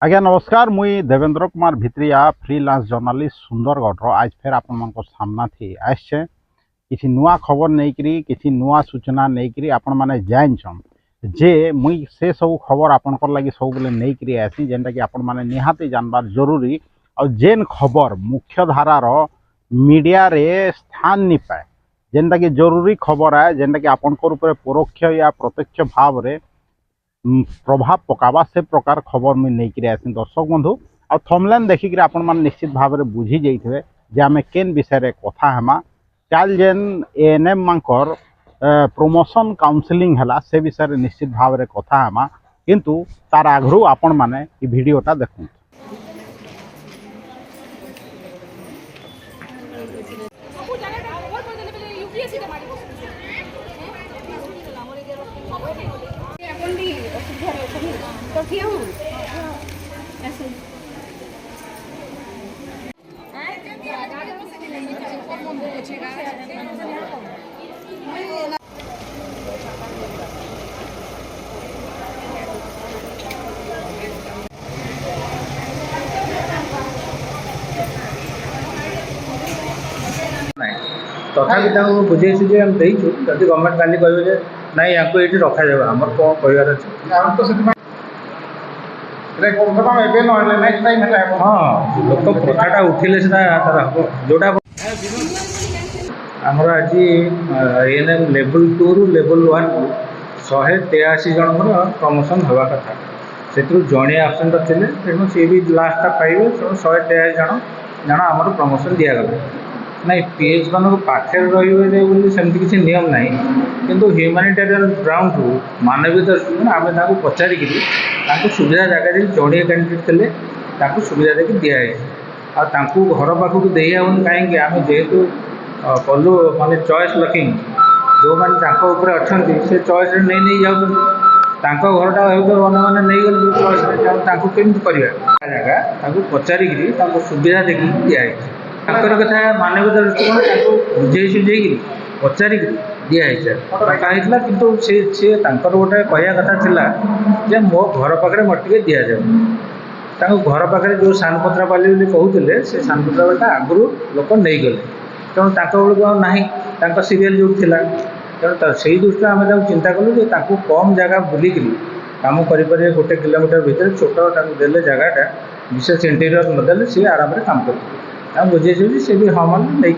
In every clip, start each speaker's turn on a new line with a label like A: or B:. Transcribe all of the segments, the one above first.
A: आज्ञा नमस्कार मुई देवेंद्र कुमार भित्रिया फ्रीलांस जर्नलिस्ट सुंदरगढ़ आज फिर आपण सामना थी आसचे किसी नुआ खबर नहीं करी किसी नुआ सूचना नहीं करी आपण माने जानछन जे मुई से सब खबर आपण लगी सब बेले नहीं करी आसी जेनटा कि आपण माने निहाती जानबार जरूरी और जेन खबर मुख्य धारार मीडिया रे स्थान नहीं पाए जेनटा कि जरूरी खबर है जेनटा कि आपण परोक्ष या प्रत्यक्ष भाव रे प्रभाव पकावा से प्रकार खबर मुझे नहीं आसी दर्शक बंधु आ थमलेन देखिक आपण मैंने निश्चित भाव में बुझी जाइए जे आम केन विषय कथा हेमा काल जेन एएनएम मानकर प्रमोशन काउंसलिंग है से विषय निश्चित भाव में कथा हेमा किंतु तार आगु आपण मैंने भिडटा देखु।
B: तथापि बुझे जदि गवर्नमेंट काली कहे ना या रखा जाए आम कौन कहार हाँ लोक प्रथाटा उठिले तार हम जोटा आमर आज एएनएम लेवल 2 रु लेवल 1 को 183 जन प्रमोशन हवा कथा से जड़े आबसेंट थे तेणु सी भी लास्ट पाइबे 183 जन आमर प्रमोशन दिगला ना पीएच मान पाखे रे सेमती किसी नियम ना किंतु ह्यूमानिटेरियन ग्राउंड रु मानवीय दृष्टि आम पचारिक सुविधा जगह जड़े कैंडिडेट थे सुविधा देखिए दिखाई घर पाखक दे कहीं आम जेहेतु कलु माने चॉइस लकिंग जो मैंने अच्छा से चॉइस नहीं नहीं जाऊँ घरटा मैंने नहीं गले चॉइस केमी करवा जगह पचारिक सुविधा देखिए दिखाई कथा मानवीय दृष्टिकोण बुझे सुझे पचारिक दिखाई कितु सी गोटे कह कथा जे मो घर पाखे मत दि जाऊ घर पाखे जो सानपत्रापाली कहते से सानपत्रापाली आगु लोक नहीं गले तेणु बेलू ना सीरियल जो थी तेणु से दृष्टि आम चिंता कलु कम जगह बुलिक कम कर गोटे किलोमीटर भितर छोट देले जगहटा विशेष इंटेरियर नदेले सी आराम से काम कर बुझे सी भी हाँ मान नहीं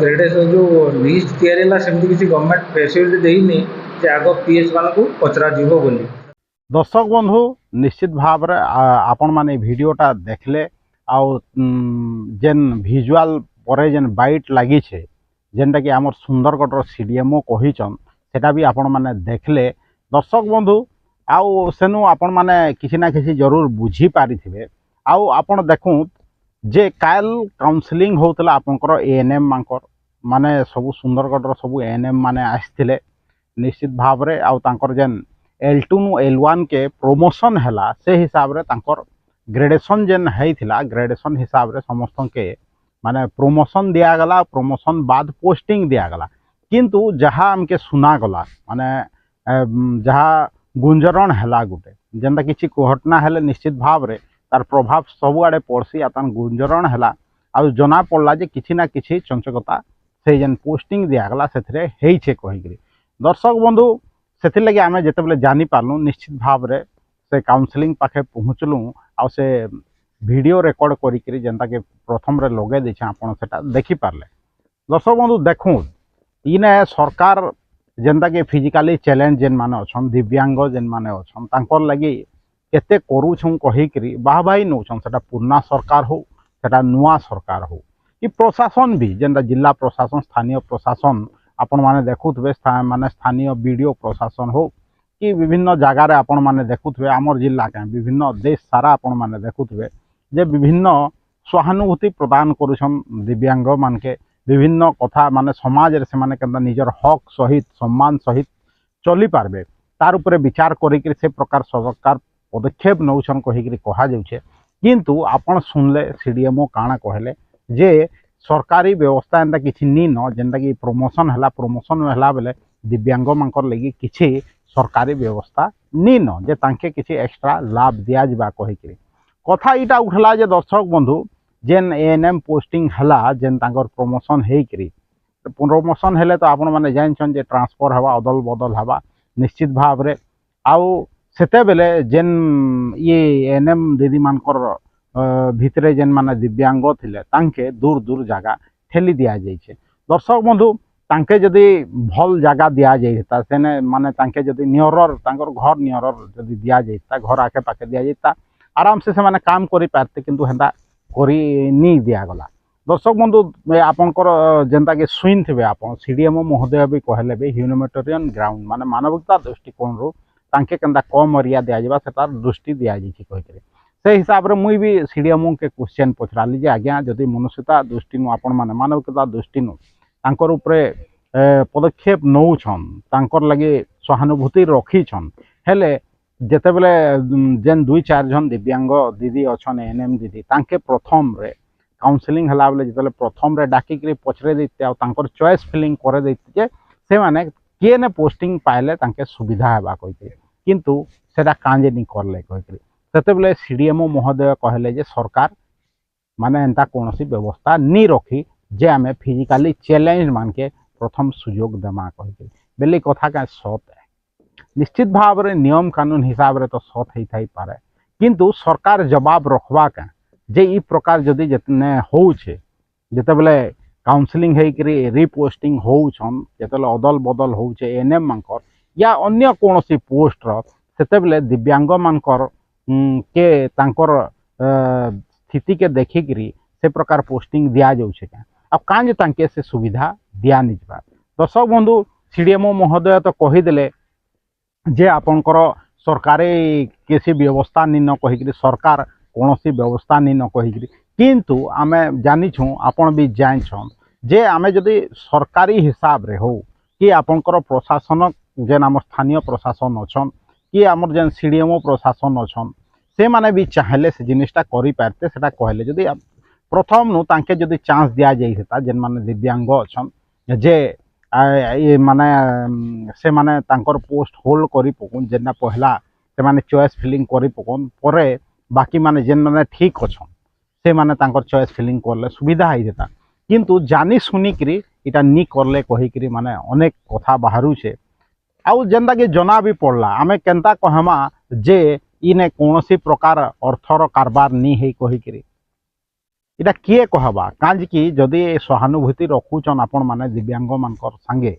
B: ग्रेडेसन जो लिस्ट या सेमती किसी गवर्नमेंट फैसिलिटी देनी आग पीएच मान को पचरा जीव बोली।
A: दर्शक बंधु निश्चित भाव रे आपण माने भिडियोटा देखले आउ जेन भिजुआल परे जेन बाइट लगी छे जेनटा कि आमर सुंदरगढ़ सीडीएमओ कहिचन सेटा भी आपण माने देखले दर्शक बंधु आउ सेनु आपण माने किसी ना किसी जरूर बुझी पारि थिबे आउ आपण देखु जे काल काउंसलिंग होतला आपनकर एएनएम मानकर माने सब सुंदरगढ़ सब एएनएम माने आस्थिले निश्चित भाव रे आउ तांकर जेन L2 नु L1 के प्रमोशन हैला से हिसाब रे तांकर ग्रेडेशन जेन हैथिला ग्रेडेशन हिसाब रे समस्त के माने प्रमोशन दिया गला प्रमोशन बाद पोस्टिंग दिया गला किंतु जहाँ हमके सुना गला माने जहाँ गुंजरण हैला गुटे जेनता किसी घटना हेले निश्चित भाव रे तार प्रभाव सबुआड़े पड़सी आतान गुंजरण हैला आ जना पड़ला जे किसी ना किसी चंचकता से जेन पोस्टिंग दिगला से हेइछे कहिकरी दर्शक बंधु से लगे आम जिते बले जानी पार्लु निश्चित भाव रे से काउंसलिंग पाखे पहुँचलु आ से वीडियो रेकर्ड करी जेनता कि प्रथम रे लगे देछे आपण सेटा देखि पारले दर्शक बंधु देखु इने सरकार जेनता कि फिजिकली चैलेंज जेन माने अछन दिव्यांग जेन माने अछन तांकर लगी केते करूछन कहिकरी बाहबाई नौछन सेटा पुरना सरकार हो सेटा नुआ सरकार हो कि प्रशासन भी जेनता जिला प्रशासन स्थानीय प्रशासन आपण माने देखुथबे माने स्थानीय वीडियो प्रशासन हो कि विभिन्न जगार आपण माने देखुथबे आमर जिला के विभिन्न देश सारा आपण माने देखुथबे जे विभिन्न सहानुभूति प्रदान करूछन दिव्यांग मानके विभिन्न कथा माने समाज रे से माने केनता निजर हक सहित सम्मान सहित चली पारबे तार उपरे विचार करिक से प्रकार सरकार पदक्षेप नौछन कहिकरी कहा जाउछे किंतु आपण सुनले सीडीएमओ काना कहले जे सरकारी व्यवस्था एंता किछि नी न जेंता कि प्रमोशन हला बेले दिव्यांग मानकर लगी किसी सरकारी व्यवस्था नी न जे तांके किसी एक्स्ट्रा लाभ दिया जाबा कहिकरी कथा इटा उठला जे दर्शक बंधु जेन एएनएम पोस्टिंग हला जेन तांकर प्रमोशन हेकरी प्रमोशन हेले तो आपण माने जानछन जे ट्रांसफर हवा अदल बदल हवा निश्चित भाव रे आउ सेते बेले जेन ये एएनएम दीदी मानकर भितरे जेन माने दिव्यांग थिले तांके दूर दूर जगह ठेली दिया जाइछे दर्शक बंधु तांके जदि भल जगह दिया जाइता सेने माने तांके जदि नियरर तांकर घर नियरर जदि दिया जाइता घर आके पाके दिया जाइता आराम से माने काम करि पारते किंतु हेंदा करि नी दिया गला दर्शक बंधु आपनकर जेंता कि सुइन थे आप सीडीएमओ महोदय भी कहले भी ह्यूमैनिटेरियन ग्राउंड माने मानविकता दृष्टिकोण रू तांके केंदा कम एरिया दिया जाबा सेतार दृष्टि दिया जाइछि कहिकरे से हिसाब रे मुई भी सीडीएमओ के क्वेश्चन पचराली जे आज्ञा जदि मनुष्यता दृष्टि नु आपण माने मानविकता दृष्टि नु तांकर ऊपरे पदक्षेप नौछन तांकर लगे सहानुभूति रखीछन हेले जेते बेले जेन 2-4 जन दिव्यांग दीदी अछन एएनएम दीदी तांके प्रथम रे काउंसलिंग हला बेले जेते प्रथम रे डाकी पचरे देते आ तांकर चॉइस फिलिंग करे देते जे से माने किए ने पोस्टिंग पाइले तांके सुविधा हेबा कहिके किंतु सेटा कांजे नी करले कहिके सेते बेले सीडीएमओ महोदय कहले जे सरकार माने एंता कोनोसी व्यवस्था नी रखी जे आमे फिजिकली चैलेंज मान के प्रथम सुयोग देमा कहिके बेली कथा का सत है निश्चित भाव रे नियम कानून हिसाब रे तो सत ही थाई पारे किंतु सरकार जवाब रखवा का जे ई प्रकार जदि जतने होउछे जते बेले काउंसलिंग हे करी रिपोस्टिंग होउछन जते बेले अदल बदल होउछे एएनएम मानकर या अन्य कोनोसी पोस्ट रो सेते बेले दिव्यांग मानकर के तांकर स्थिति के देखि करी से प्रकार पोस्टिंग दिया जाउछे का अब कांज तांके से सुविधा दिया निजबा दर्शक बंधु सीडीएमओ महोदय तो कहि देले जे आपनकर सरकारी किसी व्यवस्था नी न कहिकरी सरकार कौनसी व्यवस्था नी न कहिकरी किंतु आमे जानी छु आपण भी जान छन जे आमे जदि सरकारी हिसाब रे हो कि आपनकर प्रशासन जेन आम स्थानीय प्रशासन अछन कि आमर जेन सीडीएमओ प्रशासन अछन से माने भी चाहले से जिनिसटा करि पारते सेटा कहले जदि प्रथम नु तांके जदि चांस दिया जाइता जेन माने दिव्यांग अछन जे ये माने से माने तांकर पोस्ट होल्ड करी पकुन जेना पहला से माने चॉइस फिलिंग करी पकुन परे बाकी माने जेन माने ठीक अछन से माने तांकर चॉइस फिलिंग करले सुविधा है जेता किंतु जानी सुनी करी इटा नी करले कहि करी माने अनेक कथा बाहरु छे आउ जेंदा के जना भी पड़ला आमे केनता कहमा जे इने कोनोसी प्रकार अर्थर कारबार नी है कहि करी इटा किए कहबा काज कि जदि सहानुभूति रखुचन आपण माने दिव्यांग मानकर संगे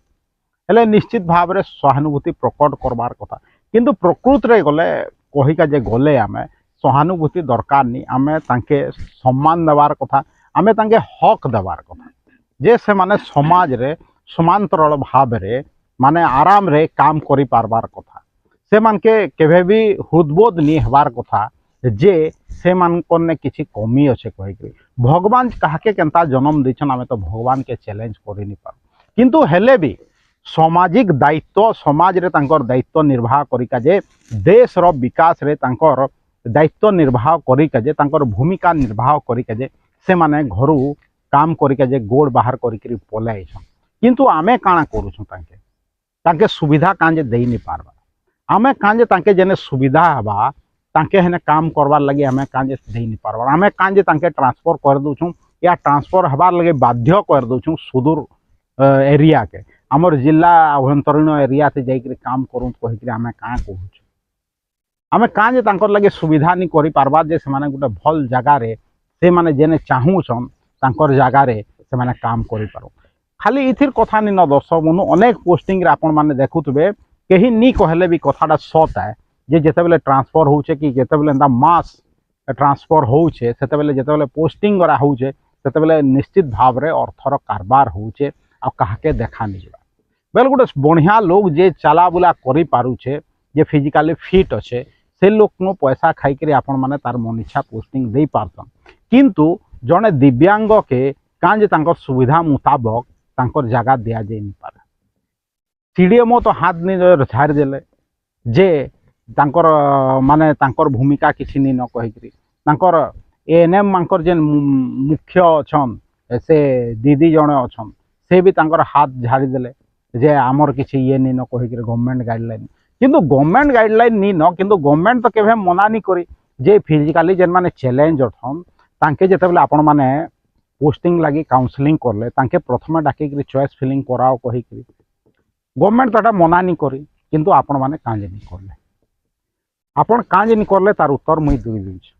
A: हेले निश्चित भाव रे सहानुभूति प्रकट करबार कथा किंतु प्रकृत रे गले कहिका जे गले आमे सहानुभूति दरकार नी आमे तांके सम्मान देवार कथा आमे तांके हक देवार कथा जे से माने समाज रे समांतरल भाव रे माने आराम रे काम करि पारबार कथा से मान के केभे भी हुदबोध नी हेबार कथा जे से मानकर ने किसी कमी अच्छे कहि भगवान काके केनता जन्म देछन आमे तो भगवान के चैलेंज करि नि पार किंतु हेले भी सामाजिक दायित्व समाज रे तांकर दायित्व निर्वाह करिका जे देश रो विकास रे तांकर दायित्व निर्वाह करिका जे तांकर भूमिका निर्वाह करिका जे से माने घरु काम करिका जे गोड़ बाहर करिकरी पलाइ छन किंतु आमे काना करू छु तांके सुविधा कांजे देई नि पारबा आमे कांजे तांके जेने सुविधा हबा तांके हेने काम करवार लगे हमें कांजे दे नहीं पारबार हमें कांजे तांके ट्रांसफर कर दूँ या ट्रांसफर हबार लगे बाध्य कर दूँ सुदूर एरिया के आमर जिला आभ्यंतरीण एरिया से जाकर काम करूँ कहीकि आम क्या कहूँ आम कांजे तांकर लगे सुविधा नहीं करि पारबा जे से माने गोटे भल जगार से माने जेने चाहूछन तांकर जगार से माने काम करि पारो खाली इथिर कथा नहीं न दर्शक बंधु अनेक पोस्टिंग रे आपण माने देखुथबे कहीं नी कहले भी कथाटा सत है जे जेते बेले ट्रांसफर होउछे कि जेते बेले एंता मास ट्रांसफर होउछे सेते बेले जेते बेले पोस्टिंग करा होउछे सेते बेले निश्चित भाव रे अर्थर कारबार होउछे आ काहके देखा नि जबा बेल गोटे बढ़िया लोग जे चला बुला करि पारुछे जे फिजिकली फिट अच्छे से लोक नो पैसा खाई करी आपण माने तार मन इच्छा पोस्टिंग दे पारतन किंतु जने दिव्यांग के कांजे तांकर सुविधा मुताबक तांकर जगह दिया जाई नि पारे सीडीएमओ तो हाथ नहीं झाड़ देले जे तांकर माने तांकर भूमिका किसी नहीं न कहिकरी तांकर एएनएम मांकर जेन मुख्य अछन से दीदी जने अछन से भी तांकर हाथ झाड़ी देले जे आमर किसी ये नी न कहिक गवर्नमेंट गाइडलाइन किंतु गवर्नमेंट गाइडलाइन नी न किंतु गवर्नमेंट तो केबे मना नी करी जे फिजिकली जेन माने चैलेंज अथन तांके जेतेबेले आपण माने पोस्टिंग लगी काउंसलिंग करले तांके प्रथम डाकिक चॉइस फिलिंग कराओ कहिक गवर्नमेंट तो मना नी करी किंतु आपण माने कांजे नी करले आपण कांजे नी करले तार उत्तर मुई दे दूछ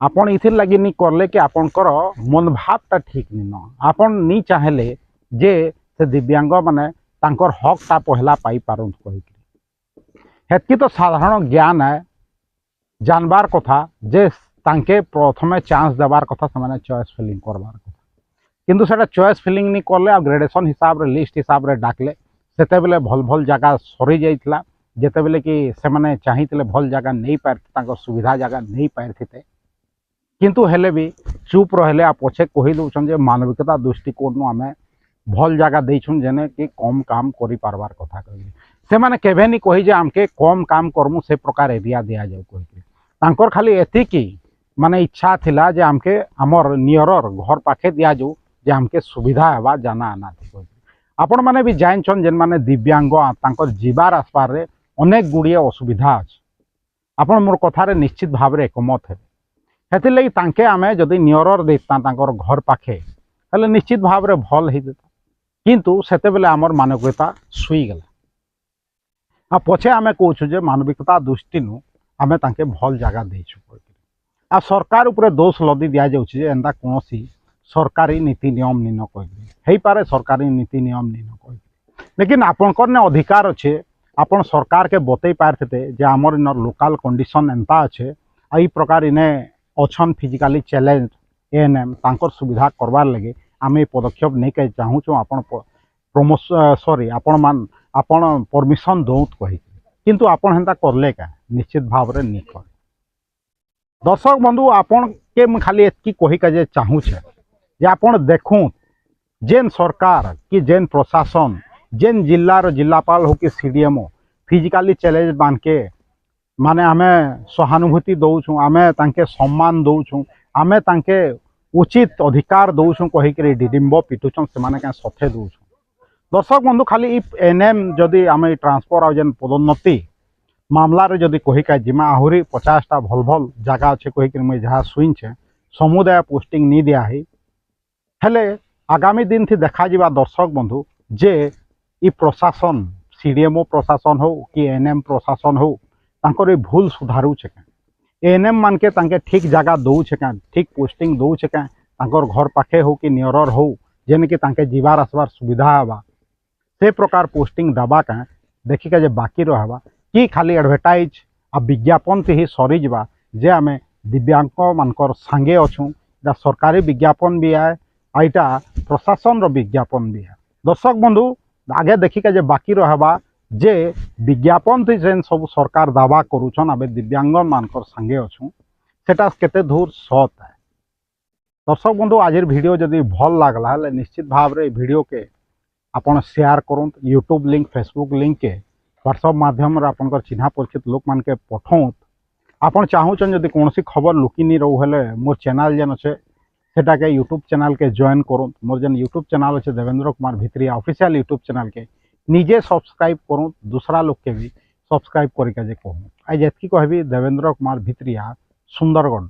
A: आपण इथिर लगी नी करले कि आपणकर मनोभावटा ठीक नी न आपण नी चाहेले जे से दिव्यांग माने तांकर हकटा पहला पाई पारंत कहिक हेतकी तो साधारण ज्ञान है जानबार कथा जे तांके प्रथमे चांस देवार कथा से चॉइस फिलिंग करबार कथा किंतु सेटा चॉइस फिलिंग नी करले आ ग्रेडेशन हिसाब रे लिस्ट हिसाब रे डाकले सेते बेले भल भल जगह सरी जाइतला जेते बेले कि से माने चाहितले भल जगह नहीं पारते तांकर सुविधा जगह नहीं पारथिते किंतु हेले भी चुप रहले आ पछे कहि दउछन जे मानविकता दृष्टिकोण आमे भल जगह देछुन जेने कि कम काम करि पारबार कथा कहि से माने केबे नी कहि जे आमके कम काम करमु से प्रकार एरिया दिया जाऊ कहि तांकर खाली एतिकी माने इच्छा थिला जे आमके हमर नियरर घर पाखे दिया जाऊ जे आमके सुविधा हेबा जाना आना थी आपण माने भी जानछन जेन माने दिव्यांग तांकर जीवार आसपार रे अनेक गुड़िए असुविधा अछि आपण मोर कथारे निश्चित भाव रे एकमत हेबे हेतिर लगी तांके आमे जदि नियरर देता तांकर घर पाखे हेले निश्चित भाव रे भल हे देता किंतु सेते बेले हमर मानविकता सुई गेला आ पछे आमे कहूछु जे मानविकता दृष्टि नु आमे तांके भल जगह देछु आ सरकार ऊपर दोष लदी दिया जाउछि जे एंदा कोनोसी सरकारी नीति नियम नी न कहि हेई पारे सरकारी नीति नियम नी न कहि लेकिन आपनकर ने अधिकार अच्छे आपण सरकार के बतई पारते जे आमर इन लोकल कंडीशन एंता अच्छे आई प्रकार इने अच्छन फिजिकली चैलेंज एएनएम तांकर सुविधा करवार लगे आम ये पदक्षेप नहीं के चाहूँ आपण सॉरी आपण परमिशन दौत कही किंतु आपण हेंता करले का निश्चित भाव रे नहीं कर दर्शक बंधु आपण के खाली एतकी कही का जे चाहूँ जे आपण देखूँ जेन सरकार कि जेन प्रशासन जेन जिल्लार जिल्लापाल हो कि सीडीएमओ फिजिकली चैलेंज मान के माने आमे सहानुभूति दौछू आमे तांके सम्मान दौछू आमे तांके उचित अधिकार दौछू कहिक डिडिम्ब पिटुछन से माने क्या सथे दौछू दर्शक बंधु खाली एनएम जदि आमे ट्रांसफर आ जेन पदोन्नति मामला रे जदि कहिका जिमा आहुरी 50टा भल भल जगह अच्छे कहिक मुझे जहाँ सुइछे समुदाय पोस्टिंग नहीं दिया है हेले आगामी दिन थी देखा जिबा दर्शक बंधु जे ई प्रशासन सीडीएमओ प्रशासन हो कि एनएम प्रशासन हो तांकर भूल सुधारू छे एएनएम मान के तांके ठीक जगह दौछे क्या ठीक पोस्टिंग दौछे क्या तांकर घर पाखे हो कि नियरर हो जेने कि तांके जीवार आसबार सुविधा हेबा से प्रकार पोस्टिंग दबा क्या देखिका जे बाकी रहबा कि खाली एडवर्टाइज आ विज्ञापन से ही सरी जा जे आम दिव्यांग मानकर सांगे अच्छू सरकारी विज्ञापन भी है आईटा प्रशासन विज्ञापन भी है दर्शक बंधु आगे देखिका जे बाकी रहबा जे विज्ञापन थी जेन सब सरकार दावा करुछन आबे दिव्यांग मानकर सांगे अच्छू सेटा केते दूर सत है दर्शक बंधु आज वीडियो जदि भल लागला निश्चित भाव रे वीडियो के आपण शेयर करूँ यूट्यूब लिंक फेसबुक लिंक के व्हाट्सएप माध्यम आपनकर चिन्हा परिचित लोक मान के पठाऊँ आपन चाहूचन जदि कौन सी खबर लुकी नहीं रहू हेले मोर चैनल जेन अच्छे सेटा के यूट्यूब चैनल के जॉइन करूँ मोर जेन यूट्यूब चैनल अच्छे Devendra Kumar Bhitriya official YouTube channel के निजे सब्सक्राइब करूँ दूसरा लोग के भी सब्सक्राइब करके कहूँ आज एतकी कहबी देवेंद्र कुमार भित्रिया सुंदरगढ़।